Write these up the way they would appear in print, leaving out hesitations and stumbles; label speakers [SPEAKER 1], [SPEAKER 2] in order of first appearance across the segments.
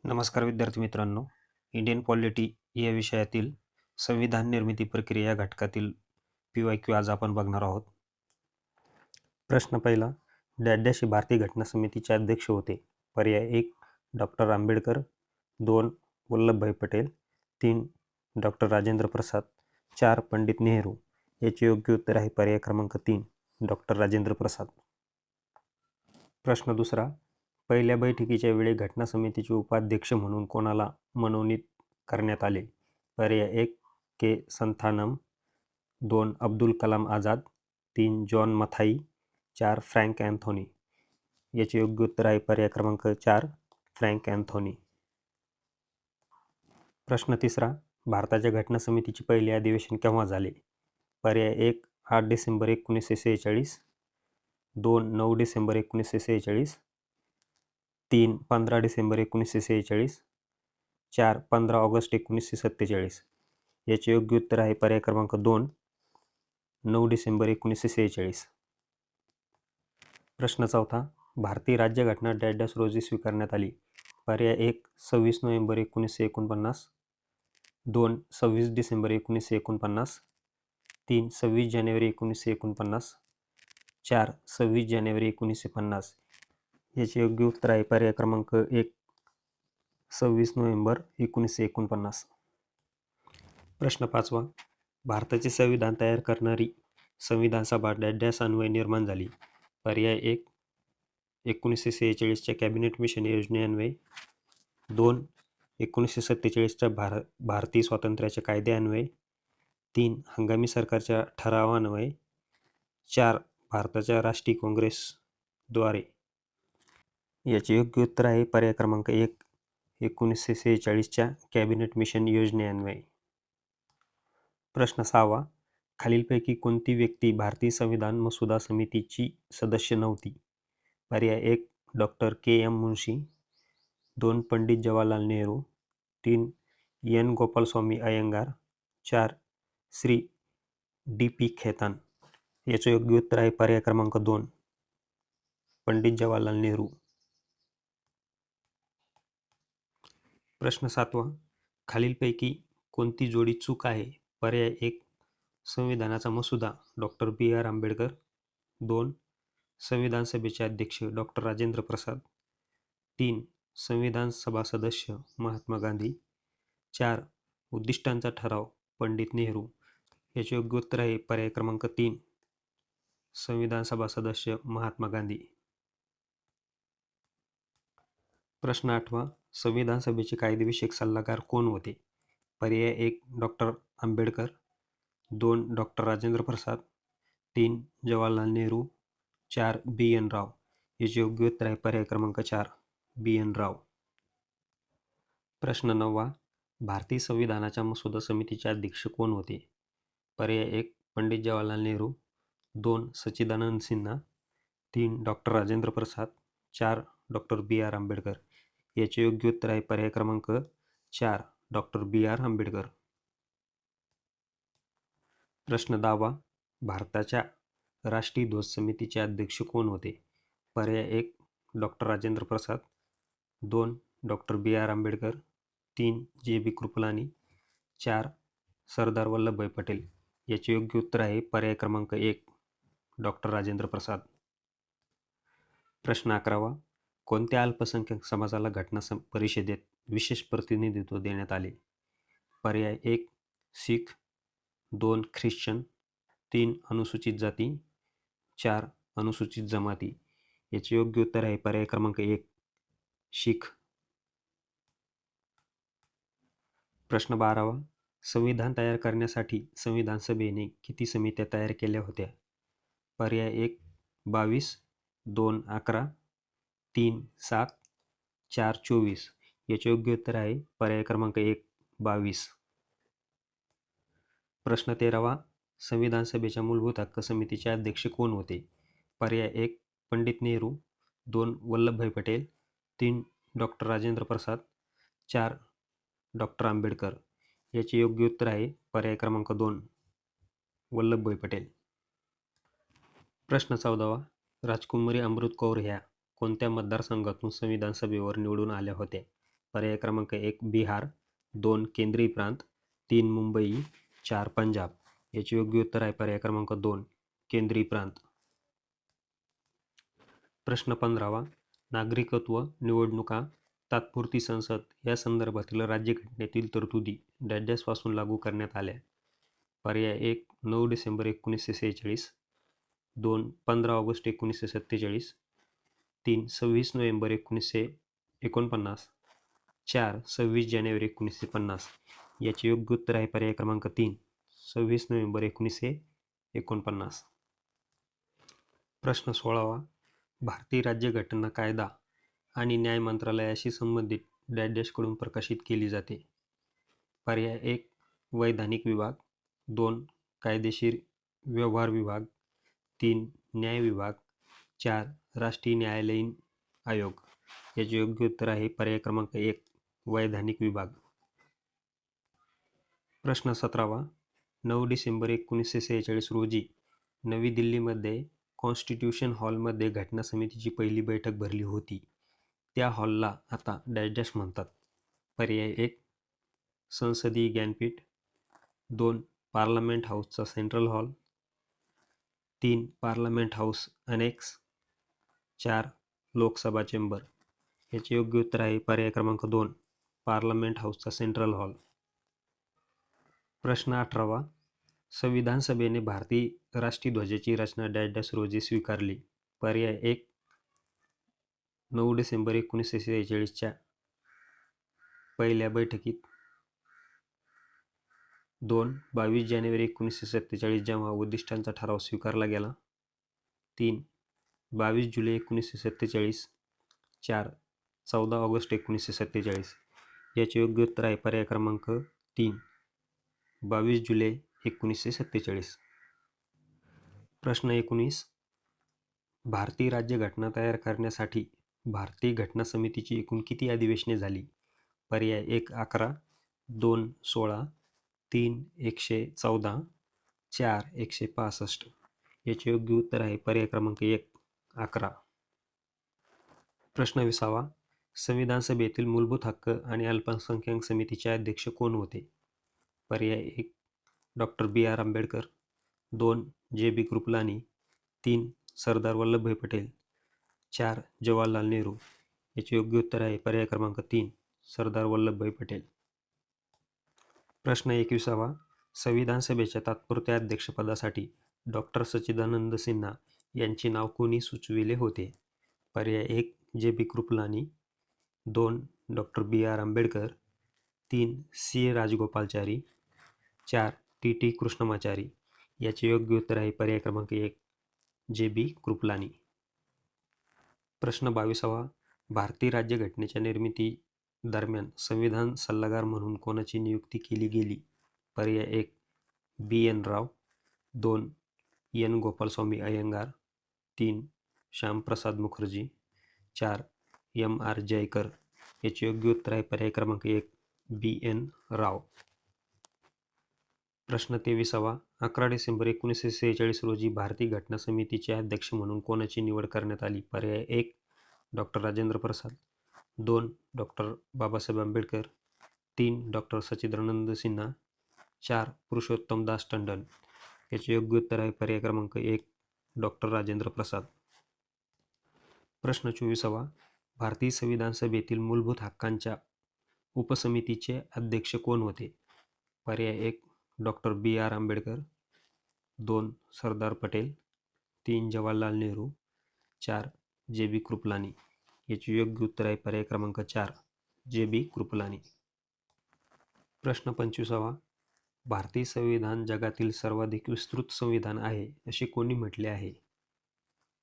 [SPEAKER 1] नमस्कार विद्यार्थी मित्रांनो. इंडियन पॉलिटी या विषयातील संविधान निर्मिती प्रक्रिया या घटकातील PYQ आज आपण बघणार आहोत. प्रश्न पहिला, डॅश भारतीय घटना समितीचे अध्यक्ष होते. पर्याय 1 डॉक्टर आंबेडकर, 2 वल्लभभाई पटेल, 3 डॉक्टर राजेंद्र प्रसाद, 4 पंडित नेहरू. याचे योग्य उत्तर आहे पर्याय क्रमांक 3 डॉक्टर राजेंद्र प्रसाद. प्रश्न दुसरा, पहिल्या बैठकीच्या वेळी घटना समितीचे उपाध्यक्ष म्हणून कोणाला मनोनीत करण्यात आले. पर्याय 1 K Santhanam, 2 Abdul Kalam Azad, 3 John Mathai, 4 Frank Anthony. याचे योग्य उत्तर आहे पर्याय क्रमांक 4 फ्रँक अँथोनी. प्रश्न तिसरा, भारताच्या घटना समितीचे पहिले अधिवेशन केव्हा झाले. पर्याय 1 8 डिसेंबर 1946, 2 9 डिसेंबर 1946, 3 15 डिसेंबर 1946, 4 15 ऑगस्ट 1947. याचे योग्य उत्तर आहे पर्याय क्रमांक 2 9 डिसेंबर 1946. प्रश्न चौथा, भारतीय राज्यघटना डॅश रोजी स्वीकारण्यात आली. पर्याय 1 26 नोव्हेंबर 1949, 2 26 डिसेंबर 1949, 3 26 जानेवारी 1949, 4 26 जानेवारी 1950. याचे योग्य उत्तर आहे पर्याय क्रमांक 1 26 नोव्हेंबर 1949. प्रश्न पाचवा, भारताचे संविधान तयार करणारी संविधान सभा डॅश अन्वये निर्माण झाली. पर्याय 1 1946च्या कॅबिनेट मिशन योजनेअन्वये, 2 1947च्या भारतीय स्वातंत्र्याच्या कायद्यान्वये, 3 हंगामी सरकारच्या ठरावान्वये, 4 भारताच्या राष्ट्रीय काँग्रेसद्वारे. याचे योग्य उत्तर आहे पर्याय क्रमांक 1 1946च्या कॅबिनेट मिशन योजनेअन्वये. प्रश्न सहावा, खालीलपैकी कोणती व्यक्ती भारतीय संविधान मसुदा समितीची सदस्य नव्हती. पर्याय 1 डॉक्टर KM मुन्शी, 2 पंडित जवाहरलाल नेहरू, 3 N गोपालस्वामी अय्यंगार, 4 श्री DP खेतान. याचे योग्य उत्तर आहे पर्याय क्रमांक 2 पंडित जवाहरलाल नेहरू. प्रश्न सातवा, खालीलपैकी कोणती जोडी चूक आहे. पर्याय 1 संविधानाचा मसुदा डॉक्टर BR आंबेडकर, 2 संविधान सभेचे अध्यक्ष डॉक्टर राजेंद्र प्रसाद, 3 संविधान सभा सदस्य महात्मा गांधी, 4 उद्दिष्टांचा ठराव पंडित नेहरू. याचे योग्य उत्तर आहे पर्याय क्रमांक 3 संविधान सभा सदस्य महात्मा गांधी. प्रश्न आठवा, संविधान सभेचे कायदेविषयक सल्लागार कोण होते. पर्याय 1 doctor Ambedkar, 2 doctor Rajendra Prasad, 3 Jawaharlal Nehru, 4 BN राव. याचे योग्य उत्तर आहे पर्याय क्रमांक 4 BN राव. प्रश्न नववा, भारतीय संविधानाच्या मसुदा समितीचे अध्यक्ष कोण होते. पर्याय 1 पंडित जवाहरलाल नेहरू, 2 सच्चिदानंद Sinha, 3 doctor Rajendra Prasad, 4 doctor BR Ambedkar. याचे योग्य उत्तर आहे पर्याय क्रमांक 4 डॉक्टर BR आंबेडकर. प्रश्न 10वा, भारताच्या राष्ट्रीय ध्वज समितीचे अध्यक्ष कोण होते. पर्याय 1 doctor Rajendra Prasad, 2 doctor BR Ambedkar, 3 JB Kripalani, 4 Sardar Vallabhbhai Patel. याचे योग्य उत्तर आहे पर्याय क्रमांक 1 डॉक्टर राजेंद्र प्रसाद. प्रश्न 11वा, कोणत्या अल्पसंख्याक समाजाला घटना परिषदेत विशेष प्रतिनिधित्व देण्यात आले. पर्याय 1 शीख, 2 ख्रिश्चन, 3 अनुसूचित जाती, 4 अनुसूचित जमाती. याचे योग्य उत्तर आहे पर्याय क्रमांक 1 शीख. प्रश्न 12वा, संविधान तयार करण्यासाठी संविधान सभेने किती समित्या तयार केल्या होत्या. पर्याय 1 22, 2 11, 3 7, 4 24. याचे योग्य उत्तर आहे पर्याय क्रमांक 1 22. प्रश्न 13वा, संविधान सभेच्या मूलभूत हक्क समितीचे अध्यक्ष कोण होते. पर्याय 1 पंडित नेहरू, 2 वल्लभभाई पटेल, 3 डॉक्टर राजेंद्र प्रसाद, 4 डॉक्टर आंबेडकर. याचे योग्य उत्तर आहे पर्याय क्रमांक 2 वल्लभभाई पटेल. प्रश्न 14वा, राजकुमारी अमृत कौर ह्या कोणत्या मतदारसंघातून संविधान सभेवर निवडून आल्या होत्या. पर्याय क्रमांक 1 बिहार, 2 केंद्रीय प्रांत, 3 मुंबई, 4 पंजाब. याचे योग्य उत्तर आहे पर्याय क्रमांक 2 केंद्रीय प्रांत. प्रश्न 15वा. नागरिकत्व निवडणुका तात्पुरती संसद या संदर्भातील राज्यघटनेतील तरतुदी डॅशपासून लागू करण्यात आल्या. पर्याय 1 9 डिसेंबर 1946, 2 15 ऑगस्ट 1947, 3 26 नोव्हेंबर 1949, 4 26 जानेवारी 1950. याचे योग्य उत्तर आहे पर्याय क्रमांक 3 26 नोव्हेंबर 1949. प्रश्न 16वा. भारतीय राज्यघटना कायदा आणि न्याय मंत्रालयाशी संबंधित डॅशकडून प्रकाशित केली जाते. पर्याय 1 वैधानिक विभाग, 2 कायदेशीर व्यवहार विभाग, 3 न्याय विभाग, 4 राष्ट्रीय न्यायालयीन आयोग. याचे योग्य उत्तर आहे पर्याय क्रमांक 1 वैधानिक विभाग. प्रश्न 17वा. 9 डिसेंबर 1946 रोजी नवी दिल्लीमध्ये कॉन्स्टिट्यूशन हॉलमध्ये घटना समितीची पहिली बैठक भरली होती. त्या हॉलला आता डॅश म्हणतात. पर्याय 1 संसदीय ज्ञानपीठ, 2 पार्लमेंट हाऊसचा central hall, 3 parliament house annex, 4 Lok Sabha chamber. याचे योग्य उत्तर आहे पर्याय क्रमांक 2 पार्लमेंट हाऊसचा सेंट्रल हॉल. प्रश्न 18वा. संविधान सभेने भारतीय राष्ट्रीय ध्वजाची रचना डॅश रोजी स्वीकारली. पर्याय 1 9 डिसेंबर 1946च्या पहिल्या बैठकीत, 2 22 जानेवारी 1947 जेव्हा उद्दिष्टांचा ठराव स्वीकारला गेला, 3 22 जुलै 1947, 4 14 ऑगस्ट 1947. याचे योग्य उत्तर आहे पर्याय क्रमांक 3 22 जुलै 1947. प्रश्न 19. भारतीय राज्यघटना तयार करण्यासाठी भारतीय घटना समितीची एकूण किती अधिवेशने झाली? पर्याय 1 11, 2 16, 3 114, 4 165. याचे योग्य उत्तर आहे पर्याय क्रमांक 1 11. प्रश्न 20वा. संविधान सभेतील मूलभूत हक्क आणि अल्पसंख्याक समितीचे अध्यक्ष कोण होते? पर्याय 1 doctor B.R. Ambedkar, 2 J.B. Kripalani, 3 Sardar Vallabhbhai Patel, 4 Jawaharlal Nehru. याचे योग्य उत्तर आहे पर्याय क्रमांक 3 सरदार वल्लभभाई पटेल. प्रश्न 21वा. संविधान सभेच्या तात्पुरत्या अध्यक्षपदासाठी डॉक्टर सच्चिदानंद सिन्हा यांचे नाव कोणी सुचविले होते? पर्याय 1 J.B. Kripalani, 2 doctor B.R. Ambedkar, 3 C.A. Rajagopalachari, 4 T.T. Krishnamachari. याचे योग्य उत्तर आहे पर्याय क्रमांक 1 J.B. कृपलानी. प्रश्न 22वा. भारतीय राज्यघटनेच्या निर्मिती दरम्यान संविधान सल्लागार म्हणून कोणाची नियुक्ती केली गेली? पर्याय 1 B.N. राव, 2 N. गोपालस्वामी अय्यंगार, 3 श्यामप्रसाद मुखर्जी, 4 M.R. जयकर. याचे योग्य उत्तर आहे पर्याय क्रमांक 1 B.N. राव. प्रश्न 23वा. 11 डिसेंबर 1946 रोजी भारतीय घटना समितीचे अध्यक्ष म्हणून कोणाची निवड करण्यात आली? पर्याय 1 doctor Rajendra Prasad, 2 doctor Babasaheb Ambedkar, 3 doctor सच्चिदानंद सिन्हा, 4 पुरुषोत्तम दास टंडन. याचे योग्य उत्तर आहे पर्याय क्रमांक 1 डॉक्टर राजेंद्र प्रसाद. प्रश्न 24वा. भारतीय संविधान सभेतील मूलभूत हक्कांच्या उपसमितीचे अध्यक्ष कोण होते? पर्याय 1 doctor B.R. Ambedkar, 2 Sardar Patel, 3 Jawaharlal Nehru, 4 J.B. Kripalani. याचे योग्य उत्तर आहे पर्याय क्रमांक 4 J.B. कृपलानी. प्रश्न 25वा. भारतीय संविधान जगातील सर्वाधिक विस्तृत संविधान आहे असे कोणी म्हटले आहे?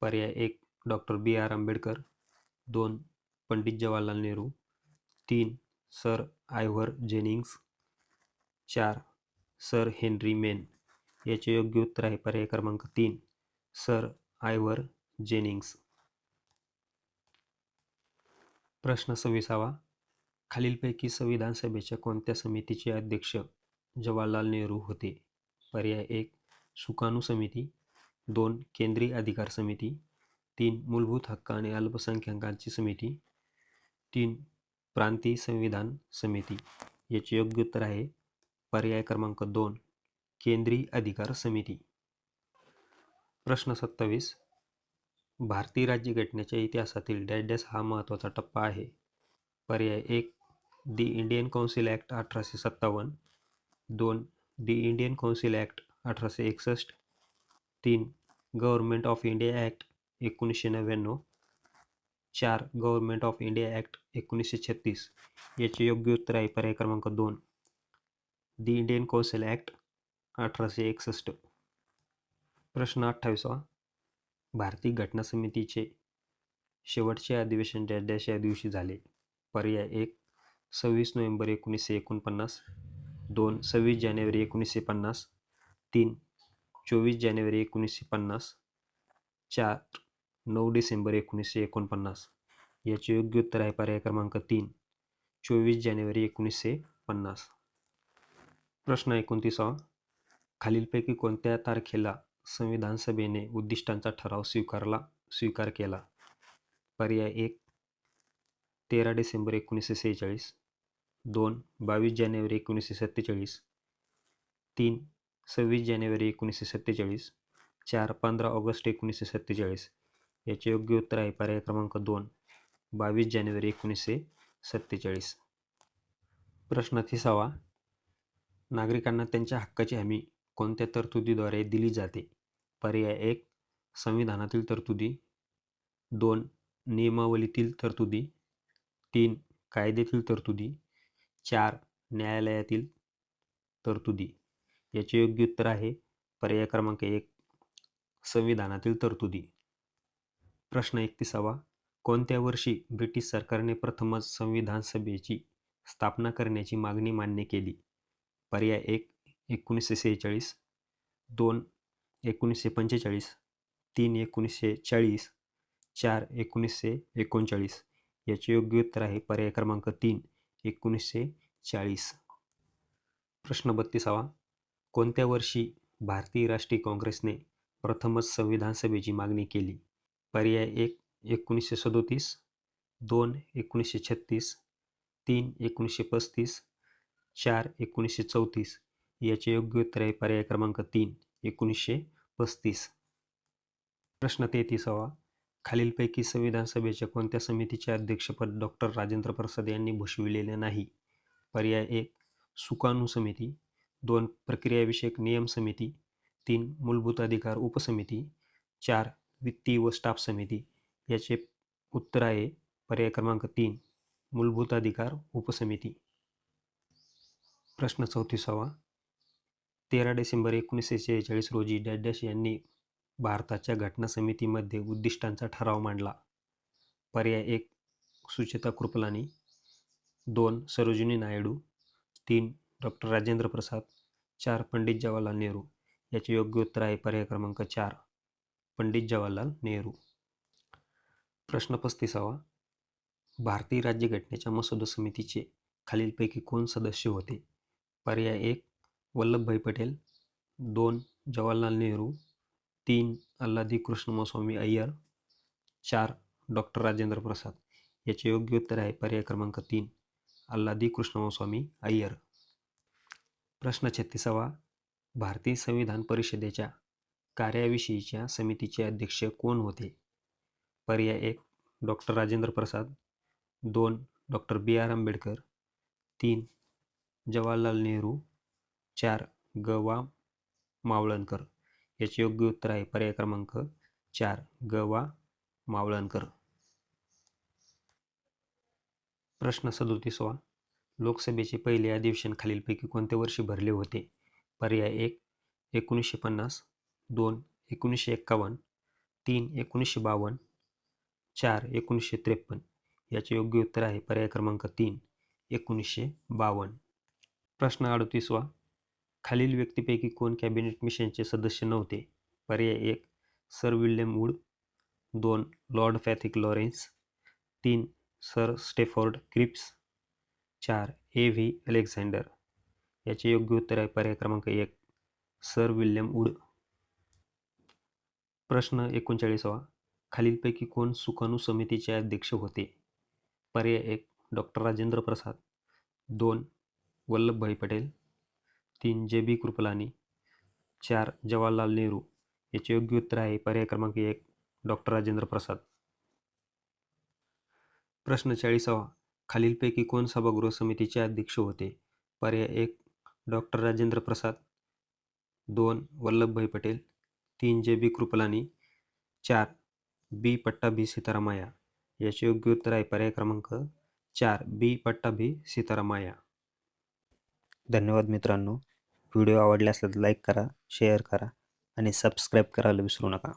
[SPEAKER 1] पर्याय 1 doctor B.R. Ambedkar, 2 Pandit Jawaharlal Nehru, 3 sir Ivor Jennings, 4 sir Henry Maine. याचे योग्य उत्तर आहे पर्याय क्रमांक 3 सर आयव्हर जेनिंग्स. प्रश्न 26वा. खालीलपैकी संविधान सभेच्या कोणत्या समितीचे अध्यक्ष जवाहरलाल नेहरू होते? पर्याय 1 सुकाणू समिती, 2 केंद्रीय अधिकार समिती, 3 मूलभूत हक्क आणि अल्पसंख्याकांची समिती, 3 प्रांतीय संविधान समिती. याचे योग्य उत्तर आहे पर्याय क्रमांक 2 केंद्रीय अधिकार समिती. प्रश्न 27. भारतीय राज्यघटनेच्या इतिहासातील डॅश डॅश हा महत्त्वाचा टप्पा आहे. पर्याय 1 the Indian council act 1857, 2 the Indian council act 1861, 3 government of India act 1999, 4 government of India act 1936. याचे योग्य उत्तर आहे पर्याय क्रमांक 2 दी इंडियन काउन्सिल ॲक्ट 1861. प्रश्न 28. भारतीय घटना समितीचे शेवटचे अधिवेशन डॅश डॅश या दिवशी झाले. पर्याय 1 26 नोव्हेंबर 1949, 2 26 जानेवारी 1950, 3 24 जानेवारी 1950, 4 9 डिसेंबर 1949. याचे योग्य उत्तर आहे पर्याय क्रमांक 3 24 जानेवारी 1950. प्रश्न 29. खालीलपैकी कोणत्या तारखेला संविधान सभेने उद्दिष्टांचा ठराव स्वीकार केला. पर्याय 1 13 डिसेंबर 1946, 2 22 जानेवारी 1947, 3 26 जानेवारी 1947, 4 15 ऑगस्ट 1947. याचे योग्य उत्तर आहे पर्याय क्रमांक 2 22 जानेवारी 1947. प्रश्न 30. नागरिकांना त्यांच्या हक्काची हमी कोणत्या तरतुदीद्वारे दिली जाते. पर्याय 1 संविधानातील तरतुदी, 2 नियमावलीतील तरतुदी, 3 कायद्यातील तरतुदी, 4 न्यायालयातील तरतुदी. याचे योग्य उत्तर आहे पर्याय क्रमांक 1 संविधानातील तरतुदी. प्रश्न 31. कोणत्या वर्षी ब्रिटिश सरकारने प्रथमच संविधान सभेची स्थापना करण्याची मागणी मान्य केली. पर्याय 1 1946, 2 1945, 3 1940, 4 1939. याचे योग्य उत्तर आहे पर्याय क्रमांक 3 1940. प्रश्न 32. कोणत्या वर्षी भारतीय राष्ट्रीय काँग्रेसने प्रथमच संविधान सभेची मागणी केली. पर्याय 1 1937, 2 1936, 3 1935, 4 1934. याचे योग्य उत्तर आहे पर्याय क्रमांक 3 1935. प्रश्न 33. खालीलपैकी संविधान सभेच्या कोणत्या समितीचे अध्यक्षपद डॉक्टर राजेंद्र प्रसाद यांनी भूषविलेले नाही. पर्याय 1 सुकाणू समिती, 2 प्रक्रियाविषयक नियम समिती, 3 मूलभूत अधिकार उपसमिती, 4 वित्तीय व स्टाफ समिती. याचे उत्तर आहे पर्याय क्रमांक 3 मूलभूत अधिकार उपसमिती. प्रश्न 34. 13 डिसेंबर 1946 रोजी डॅश डॅश यांनी भारताच्या घटना समितीमध्ये उद्दिष्टांचा ठराव मांडला. पर्याय 1 सुचेता कृपलानी, 2 सरोजिनी नायडू, 3 डॉक्टर राजेंद्र प्रसाद, 4 पंडित जवाहरलाल नेहरू. याचे योग्य उत्तर आहे पर्याय क्रमांक 4 पंडित जवाहरलाल नेहरू. प्रश्न 35. भारतीय राज्यघटनेच्या मसुदा समितीचे खालीलपैकी कोण सदस्य होते. पर्याय 1 वल्लभभाई पटेल, 2 जवाहरलाल नेहरू, 3 अल्लादी कृष्णमस्वामी अय्यर, 4 डॉक्टर राजेंद्र प्रसाद. याचे योग्य उत्तर आहे पर्याय क्रमांक 3 अल्लादी कृष्णमस्वामी अय्यर. प्रश्न 36. भारतीय संविधान परिषदेच्या कार्याविषयीच्या समितीचे अध्यक्ष कोण होते. पर्याय 1 doctor Rajendra Prasad, 2 doctor B.R. Ambedkar, 3 Jawaharlal Nehru, 4 ग.वा. Mavalankar. याचे योग्य उत्तर आहे पर्याय क्रमांक 4 ग.वा. मावळणकर. प्रश्न 37. लोकसभेचे पहिले अधिवेशन खालीलपैकी कोणत्या वर्षी भरले होते. पर्याय 1 1950, 2 1951, 3 1952, 4 1953. याचे योग्य उत्तर आहे पर्याय क्रमांक 3 1952. प्रश्न 38. खालील व्यक्तीपैकी कोण कॅबिनेट मिशनचे सदस्य नव्हते. पर्याय 1 sir William Wood, 2 lord Pethick Lawrence, 3 sir Stafford Cripps, 4 A.V. Alexander. याचे योग्य उत्तर आहे पर्याय क्रमांक 1 सर विल्यम वूड. प्रश्न 39. खालीलपैकी कोण सुकाणू समितीचे अध्यक्ष होते. पर्याय 1 डॉक्टर राजेंद्र प्रसाद. 2 वल्लभभाई पटेल. 3 जे.बी. कृपलानी. 4 जवाहरलाल नेहरू. याचे योग्य उत्तर आहे पर्याय क्रमांक 1 डॉक्टर राजेंद्र प्रसाद. प्रश्न 40वा. खालीलपैकी कोण सभागृह समितीचे अध्यक्ष होते? पर्याय 1 डॉक्टर राजेंद्र प्रसाद. 2 वल्लभभाई पटेल. 3 जे.बी. कृपलानी. 4 बी. पट्टाभी सीतारामय्या. याचे योग्य उत्तर आहे पर्याय क्रमांक 4 बी. पट्टाभी सीतारामय्या. धन्यवाद मित्रांनो. व्हिडिओ आवडला असेल तर लाईक करा, शेअर करा आणि सबस्क्राईब करायला विसरू नका.